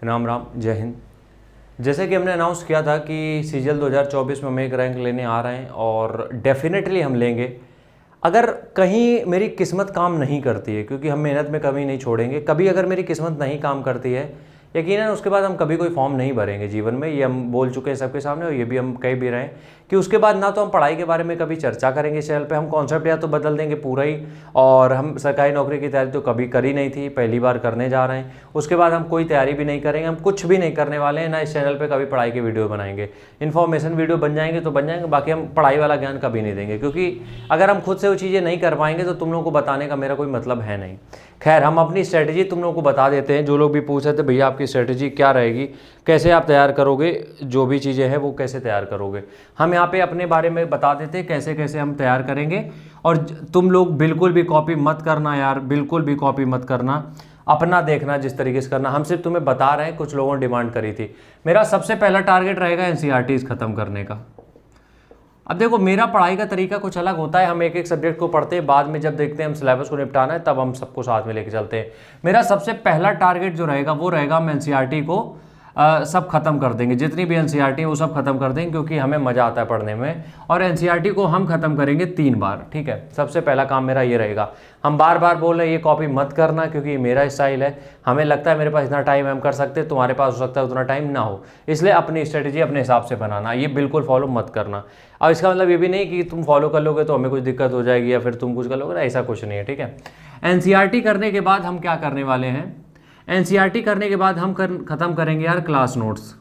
राम राम, जय हिंद। जैसे कि हमने अनाउंस किया था कि सीजीएल 2024 में हम एक रैंक लेने आ रहे हैं और डेफिनेटली हम लेंगे। अगर कहीं मेरी किस्मत काम नहीं करती है, क्योंकि हम मेहनत में कभी नहीं छोड़ेंगे, कभी अगर मेरी किस्मत नहीं काम करती है यकीनन उसके बाद हम कभी कोई फॉर्म नहीं भरेंगे जीवन में। ये हम बोल चुके हैं सबके सामने और ये भी हम कह भी रहे हैं कि उसके बाद ना तो हम पढ़ाई के बारे में कभी चर्चा करेंगे चैनल पे, हम कॉन्सेप्ट या तो बदल देंगे पूरा ही, और हम सरकारी नौकरी की तैयारी तो कभी करी नहीं थी, पहली बार करने जा रहे हैं। उसके बाद हम कोई तैयारी भी नहीं करेंगे, हम कुछ भी नहीं करने वाले हैं, ना इस चैनल पर कभी पढ़ाई के वीडियो बनाएंगे। इन्फॉर्मेशन वीडियो बन जाएंगे तो बन जाएंगे, बाकी हम पढ़ाई वाला ज्ञान कभी नहीं देंगे, क्योंकि अगर हम खुद से वो चीज़ें नहीं कर पाएंगे तो तुम लोगों को बताने का मेरा कोई मतलब है नहीं। खैर, हम अपनी स्ट्रेटजी तुम लोगों को बता देते हैं। जो लोग भी पूछ रहे थे भैया आपकी स्ट्रेटजी क्या रहेगी, कैसे आप तैयार करोगे, जो भी चीज़ें हैं वो कैसे तैयार करोगे, हम यहाँ पे अपने बारे में बता देते हैं कैसे कैसे हम तैयार करेंगे। और तुम लोग बिल्कुल भी कॉपी मत करना यार, बिल्कुल भी कॉपी मत करना, अपना देखना जिस तरीके से करना। हम सिर्फ तुम्हें बता रहे हैं, कुछ लोगों ने डिमांड करी थी। मेरा सबसे पहला टारगेट रहेगा एनसीईआरटीज़ ख़त्म करने का। अब देखो, मेरा पढ़ाई का तरीका कुछ अलग होता है, हम एक एक सब्जेक्ट को पढ़ते हैं, बाद में जब देखते हैं हम सिलेबस को निपटाना है तब हम सबको साथ में लेके चलते हैं। मेरा सबसे पहला टारगेट जो रहेगा वो रहेगा हम एनसीईआरटी को सब खत्म कर देंगे, जितनी भी एनसीईआरटी है वो सब खत्म कर देंगे, क्योंकि हमें मज़ा आता है पढ़ने में। और एनसीईआरटी को हम खत्म करेंगे 3 बार, ठीक है। सबसे पहला काम मेरा ये रहेगा। हम बार बार बोल रहे हैं ये कॉपी मत करना, क्योंकि ये मेरा स्टाइल है, हमें लगता है मेरे पास इतना टाइम है हम कर सकते हैं, तुम्हारे पास हो सकता है उतना टाइम ना हो, इसलिए अपनी स्ट्रेटेजी अपने हिसाब से बनाना, ये बिल्कुल फॉलो मत करना। अब इसका मतलब ये भी नहीं कि तुम फॉलो कर लोगे तो हमें कुछ दिक्कत हो जाएगी या फिर तुम कुछ कर लोगे, ऐसा कुछ नहीं है, ठीक है। एनसीईआरटी करने के बाद हम क्या करने वाले हैं, एनसीईआरटी करने के बाद हम ख़त्म करेंगे यार क्लास नोट्स।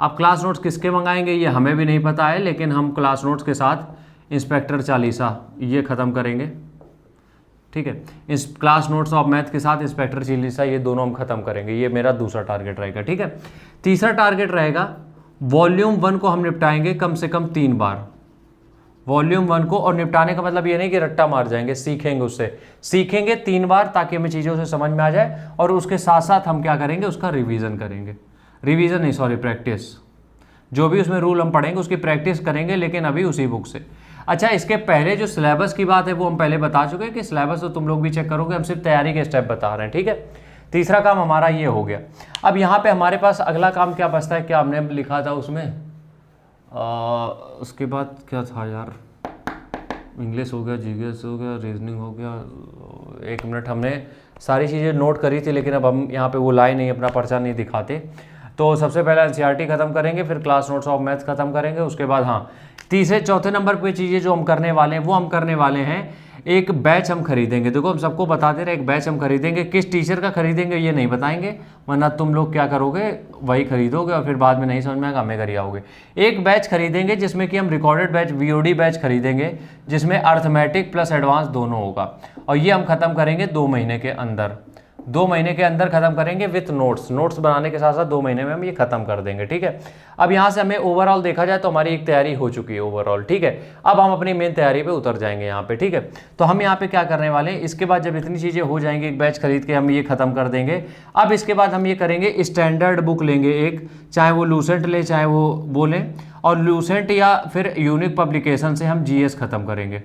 अब क्लास नोट्स किसके मंगाएंगे ये हमें भी नहीं पता है, लेकिन हम क्लास नोट्स के साथ इंस्पेक्टर चालीसा ये ख़त्म करेंगे, ठीक है। इस क्लास नोट्स ऑफ मैथ के साथ इंस्पेक्टर चालीसा ये दोनों हम खत्म करेंगे, ये मेरा दूसरा टारगेट रहेगा, ठीक है। तीसरा टारगेट रहेगा वॉल्यूम 1 को हम निपटाएंगे कम से कम 3 बार, वॉल्यूम 1 को। और निपटाने का मतलब ये नहीं कि रट्टा मार जाएंगे, सीखेंगे, उससे सीखेंगे 3 बार ताकि हमें चीज़ों से समझ में आ जाए। और उसके साथ साथ हम क्या करेंगे, उसका रिवीजन करेंगे, रिवीजन नहीं सॉरी प्रैक्टिस, जो भी उसमें रूल हम पढ़ेंगे उसकी प्रैक्टिस करेंगे, लेकिन अभी उसी बुक से। अच्छा, इसके पहले जो सिलेबस की बात है वो हम पहले बता चुके हैं कि सिलेबस तो तुम लोग भी चेक करोगे, हम सिर्फ तैयारी के स्टेप बता रहे हैं, ठीक है। तीसरा काम हमारा ये हो गया। अब यहाँ पे हमारे पास अगला काम क्या बचता है, क्या हमने लिखा था उसमें, उसके बाद क्या था यार, इंग्लिश हो गया, जीएस हो गया, रीजनिंग हो गया, 1 मिनट, हमने सारी चीज़ें नोट करी थी लेकिन अब हम यहाँ पे वो लाए नहीं, अपना पर्चा नहीं दिखाते। तो सबसे पहले एनसीईआरटी खत्म करेंगे, फिर क्लास नोट्स ऑफ मैथ्स खत्म करेंगे, उसके बाद हाँ तीसरे चौथे नंबर पे चीज़ें जो हम करने वाले हैं वो हम करने वाले हैं एक बैच हम खरीदेंगे। देखो, हम सबको बता दे रहे हैं एक बैच हम खरीदेंगे, किस टीचर का खरीदेंगे ये नहीं बताएंगे, वरना तुम लोग क्या करोगे वही खरीदोगे और फिर बाद में नहीं समझ में आएगा, हमें कर आओगे। एक बैच खरीदेंगे जिसमें कि हम रिकॉर्डेड बैच वीओडी बैच खरीदेंगे, जिसमें अर्थमेटिक प्लस एडवांस दोनों होगा, और ये हम खत्म करेंगे 2 महीने के अंदर, 2 महीने के अंदर खत्म करेंगे विथ नोट्स, नोट्स बनाने के साथ साथ 2 महीने में हम ये खत्म कर देंगे, ठीक है। अब यहाँ से हमें ओवरऑल देखा जाए तो हमारी एक तैयारी हो चुकी है ओवरऑल, ठीक है। अब हम अपनी मेन तैयारी पे उतर जाएंगे यहाँ पे, ठीक है। तो हम यहाँ पे क्या करने वाले हैं, इसके बाद जब इतनी चीज़ें हो जाएंगी एक बैच खरीद के हम ये खत्म कर देंगे। अब इसके बाद हम ये करेंगे, स्टैंडर्ड बुक लेंगे एक, चाहे वो लूसेंट ले चाहे वो लें, और लूसेंट या फिर यूनिक पब्लिकेशन से हम जीएस खत्म करेंगे,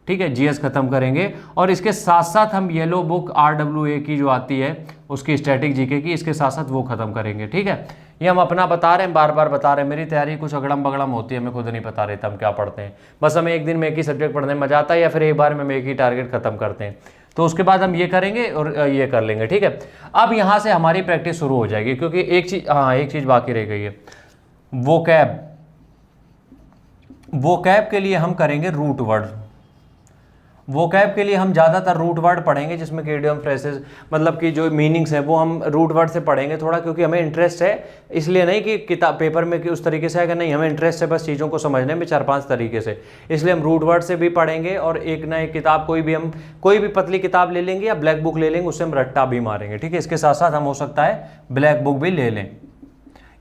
ठीक है, जीएस खत्म करेंगे। और इसके साथ साथ हम येलो बुक आरडब्ल्यूए की जो आती है उसकी स्टैटिक जीके की, इसके साथ साथ वो खत्म करेंगे, ठीक है। ये हम अपना बता रहे हैं, बार बार बता रहे हैं, मेरी तैयारी कुछ अगड़म बगड़म होती है, हमें खुद नहीं पता रहता हम क्या पढ़ते हैं, बस हमें एक दिन में एक ही सब्जेक्ट पढ़ने में मजा आता है, या फिर एक बार में हम एक ही टारगेट खत्म करते हैं। तो उसके बाद हम ये करेंगे और ये कर लेंगे, ठीक है। अब यहाँ से हमारी प्रैक्टिस शुरू हो जाएगी, क्योंकि एक चीज़ बाकी रह गई है, वोकैब के लिए हम करेंगे रूट वर्ड। वोकैब के लिए हम ज़्यादातर रूट वर्ड पढ़ेंगे, जिसमें कि इडियम फ्रेजेस, मतलब कि जो मीनिंग्स हैं वो हम रूट वर्ड से पढ़ेंगे थोड़ा, क्योंकि हमें इंटरेस्ट है, इसलिए नहीं कि किताब पेपर में कि उस तरीके से है कि नहीं, हमें इंटरेस्ट है बस चीज़ों को समझने में 4-5 तरीके से, इसलिए हम रूट वर्ड से भी पढ़ेंगे। और एक ना एक किताब कोई भी पतली किताब ले लेंगे या ब्लैक बुक ले लेंगे, उससे हम रट्टा भी मारेंगे, ठीक है। इसके साथ साथ हम हो सकता है ब्लैक बुक भी ले लें,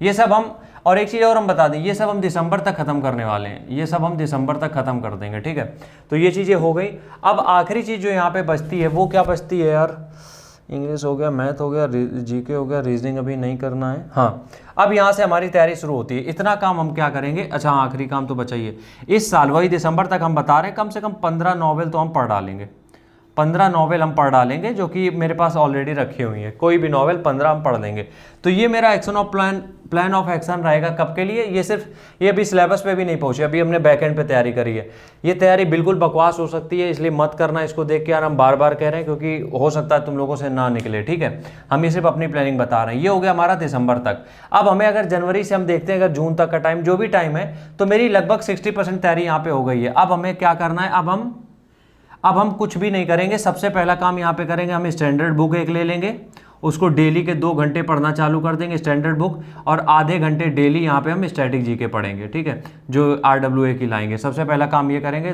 ये सब हम। और एक चीज़ और हम बता दें, ये सब हम दिसंबर तक खत्म करने वाले हैं, ये सब हम दिसंबर तक खत्म कर देंगे, ठीक है। तो ये चीज़ें हो गई। अब आखिरी चीज़ जो यहाँ पे बचती है वो क्या बचती है यार, इंग्लिश हो गया, मैथ हो गया, जीके हो गया, रीजनिंग अभी नहीं करना है, हाँ। अब यहाँ से हमारी तैयारी शुरू होती है, इतना काम हम क्या करेंगे। अच्छा हाँ, आखिरी काम तो बचा ही है, इस साल वही दिसंबर तक हम बता रहे हैं कम से कम 15 नॉवेल तो हम पढ़ डालेंगे, 15 नॉवेल हम पढ़ डालेंगे, जो कि मेरे पास ऑलरेडी रखी हुई है। कोई भी नॉवेल 15 हम पढ़ लेंगे। तो ये मेरा प्लान ऑफ एक्शन रहेगा कब के लिए। ये अभी सिलेबस पे भी नहीं पहुंचे, अभी हमने बैक एंड पे तैयारी करी है। ये तैयारी बिल्कुल बकवास हो सकती है, इसलिए मत करना इसको देख के यार, हम बार बार कह रहे हैं, क्योंकि हो सकता है तुम लोगों से ना निकले, ठीक है। हम ये सिर्फ अपनी प्लानिंग बता रहे हैं। ये हो गया हमारा दिसंबर तक। अब हमें अगर जनवरी से हम देखते हैं, अगर जून तक का टाइम जो भी टाइम है, तो मेरी लगभग 60% तैयारी यहाँ पे हो गई है। अब हमें क्या करना है, अब हम कुछ भी नहीं करेंगे। सबसे पहला काम यहाँ पे करेंगे, हम स्टैंडर्ड बुक एक ले लेंगे, उसको डेली के 2 घंटे पढ़ना चालू कर देंगे स्टैंडर्ड बुक, और आधे घंटे डेली यहाँ पे हम स्टैटिक जीके पढ़ेंगे, ठीक है, जो RWA की लाएंगे। सबसे पहला काम ये करेंगे।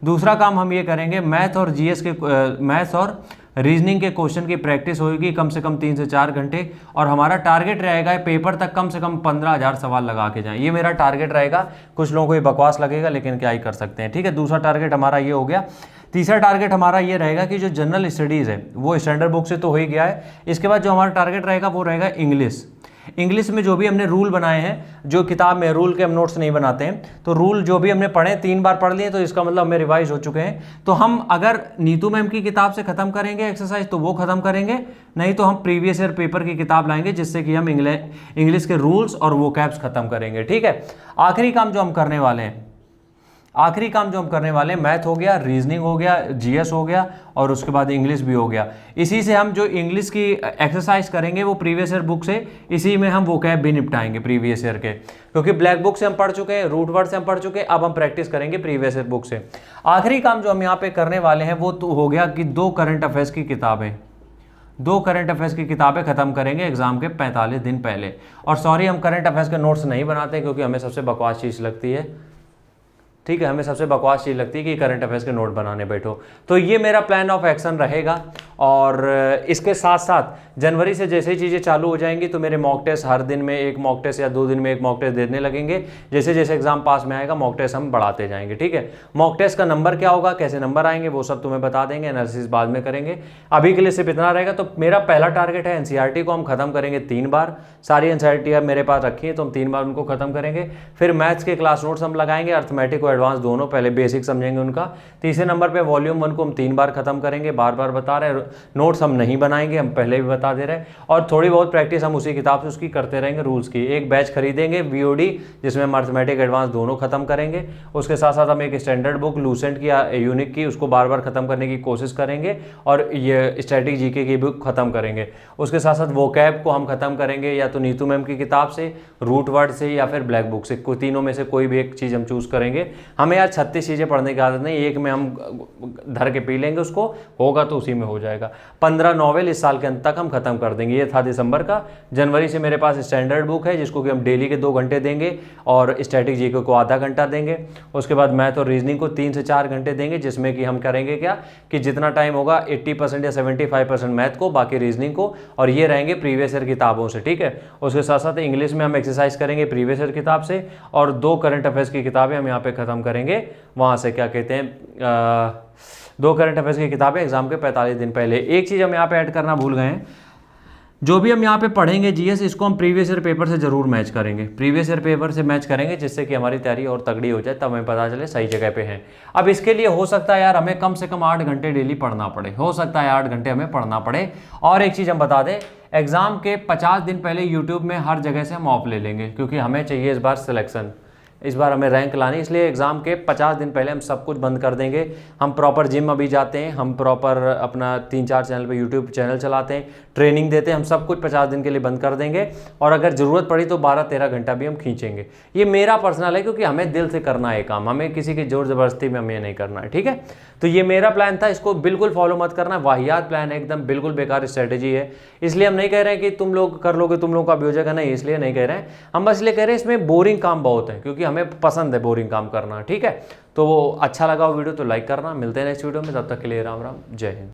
दूसरा काम हम ये करेंगे, मैथ और रीजनिंग के क्वेश्चन की प्रैक्टिस होगी कम से कम 3 से 4 घंटे, और हमारा टारगेट रहेगा पेपर तक कम से कम 15,000 सवाल लगा के जाएं। ये मेरा टारगेट रहेगा। कुछ लोगों को ये बकवास लगेगा, लेकिन क्या ही कर सकते हैं, ठीक है। दूसरा टारगेट हमारा ये हो गया। तीसरा टारगेट हमारा ये रहेगा कि जो जनरल स्टडीज़ है वो स्टैंडर्ड बुक से तो हो ही गया है। इसके बाद जो हमारा टारगेट रहेगा वो रहेगा इंग्लिश में जो भी हमने रूल बनाए हैं, जो किताब में रूल के हम नोट्स नहीं बनाते हैं, तो रूल जो भी हमने पढ़े 3 बार पढ़ लिए, तो इसका मतलब हमें रिवाइज हो चुके हैं। तो हम अगर नीतू मैम की किताब से खत्म करेंगे एक्सरसाइज तो वो खत्म करेंगे, नहीं तो हम प्रीवियस ईयर पेपर की किताब लाएंगे, जिससे कि हम इंग्लिश के रूल्स और वोकैब्स खत्म करेंगे, ठीक है। आखिरी काम जो हम करने वाले हैं, मैथ हो गया, रीजनिंग हो गया, GS हो गया, और उसके बाद इंग्लिश भी हो गया। इसी से हम जो इंग्लिश की एक्सरसाइज करेंगे वो प्रीवियस ईयर बुक से, इसी में हम वोकैब भी निपटाएंगे प्रीवियस ईयर के, क्योंकि ब्लैक बुक से हम पढ़ चुके हैं, रूट वर्ड से हम पढ़ चुके हैं। अब हम प्रैक्टिस करेंगे प्रीवियस ईयर बुक से। आखिरी काम जो हम यहाँ पे करने वाले हैं वो तो हो गया कि 2 करंट अफेयर्स की किताबें खत्म करेंगे एग्जाम के 45 दिन पहले। और सॉरी, हम करंट अफेयर्स के नोट्स नहीं बनाते, क्योंकि हमें सबसे बकवास चीज़ लगती है, ठीक है, हमें सबसे बकवास चीज़ लगती है कि करंट अफेयर्स के नोट बनाने बैठो। तो ये मेरा प्लान ऑफ एक्शन रहेगा। और इसके साथ साथ जनवरी से जैसे ही चीज़ें चालू हो जाएंगी, तो मेरे मॉक टेस्ट हर दिन में एक मॉक टेस्ट या 2 दिन में एक मॉक टेस्ट देने लगेंगे। जैसे जैसे एग्जाम पास में आएगा मॉक टेस्ट हम बढ़ाते जाएंगे, ठीक है। मॉक टेस्ट का नंबर क्या होगा, कैसे नंबर आएंगे, वो सब तुम्हें बता देंगे, एनालिसिस बाद में करेंगे। अभी के लिए सिर्फ इतना रहेगा। तो मेरा पहला टारगेट है NCERT को हम खत्म करेंगे 3 बार। सारी NCERT मेरे पास रखी है, तो हम 3 बार उनको खत्म करेंगे। फिर मैथ्स के क्लास नोट्स हम लगाएंगे, अर्थमेटिक और एडवांस दोनों, पहले बेसिक समझेंगे उनका। तीसरे नंबर पे वॉल्यूम 1 को हम 3 बार खत्म करेंगे। बार बार बता रहे, नोट्स हम नहीं बनाएंगे, हम पहले भी बता दे रहे हैं। और थोड़ी बहुत प्रैक्टिस हम उसी किताब से उसकी करते रहेंगे, रूल्स की। एक बैच खरीदेंगे VOD, जिसमें हम अर्थमेटिक एडवांस दोनों खत्म करेंगे। उसके साथ साथ हम एक स्टैंडर्ड बुक लूसेंट की या यूनिक की, उसको बार बार खत्म करने की कोशिश करेंगे, और ये स्टैटिक जीके की बुक खत्म करेंगे। उसके साथ साथ वोकैब को हम खत्म करेंगे, या तो नीतू मैम की किताब से, रूट वर्ड से, या फिर ब्लैक बुक से। तीनों में से कोई भी एक चीज़ हम चूज करेंगे। हमें यार 36 चीज़ें पढ़ने की आदत नहीं, एक में हम धर के पी लेंगे, उसको होगा तो उसी में हो जाएगा। 15 नॉवेल इस साल के अंत तक हम खत्म कर देंगे। ये था दिसंबर का। जनवरी से मेरे पास स्टैंडर्ड बुक है, जिसको कि हम डेली के 2 घंटे देंगे, और स्टैटिक जीके को आधा घंटा देंगे। उसके बाद मैथ और रीजनिंग को 3 से 4 घंटे देंगे, जिसमें कि हम करेंगे क्या कि जितना टाइम होगा 80% या 75% मैथ को, बाकी रीजनिंग को, और ये रहेंगे प्रीवियस ईयर किताबों से, ठीक है। उसके साथ साथ इंग्लिश में हम एक्सरसाइज करेंगे प्रीवियस ईयर किताब से, और 2 करंट अफेयर्स की किताबें हम यहाँ पे खत्म करेंगे वहाँ से, क्या कहते हैं, 2 करंट अफेयर्स की किताबें एग्जाम के 45 दिन पहले। एक चीज़ हम यहाँ पे ऐड करना भूल गए हैं, जो भी हम यहाँ पे पढ़ेंगे GS, इसको हम प्रीवियस ईयर पेपर से जरूर मैच करेंगे, प्रीवियस ईयर पेपर से मैच करेंगे, जिससे कि हमारी तैयारी और तगड़ी हो जाए, तब हमें पता चले सही जगह पे हैं। अब इसके लिए हो सकता है यार हमें कम से कम 8 घंटे डेली पढ़ना पड़े, हो सकता है 8 घंटे हमें पढ़ना पड़े। और एक चीज़ हम बता दें, एग्जाम के 50 दिन पहले यूट्यूब में हर जगह से हम ऑफ ले लेंगे, क्योंकि हमें चाहिए इस बार सिलेक्शन, इस बार हमें रैंक लानी, इसलिए एग्जाम के 50 दिन पहले हम सब कुछ बंद कर देंगे। हम प्रॉपर जिम अभी जाते हैं, हम प्रॉपर अपना 3-4 चैनल पे यूट्यूब चैनल चलाते हैं, ट्रेनिंग देते हैं, हम सब कुछ 50 दिन के लिए बंद कर देंगे। और अगर ज़रूरत पड़ी तो 12-13 घंटा भी हम खींचेंगे। ये मेरा पर्सनल है, क्योंकि हमें दिल से करना है काम, हमें किसी की जोर ज़बरदस्ती में हमें नहीं करना है, ठीक है। तो ये मेरा प्लान था, इसको बिल्कुल फॉलो मत करना, वाहियात प्लान है एकदम, बिल्कुल बेकार स्ट्रेटेजी है। इसलिए हम नहीं कह रहे हैं कि तुम लोग कर लोगे, तुम लोग का भी हो जाएगा, नहीं, इसलिए नहीं कह रहे हैं हम, बस इसलिए कह रहे हैं इसमें बोरिंग काम बहुत है, क्योंकि हमें पसंद है बोरिंग काम करना, ठीक है। तो अच्छा लगा वो वीडियो तो लाइक करना। मिलते हैं नेक्स्ट वीडियो में, तब तक के लिए राम राम, जय हिंद।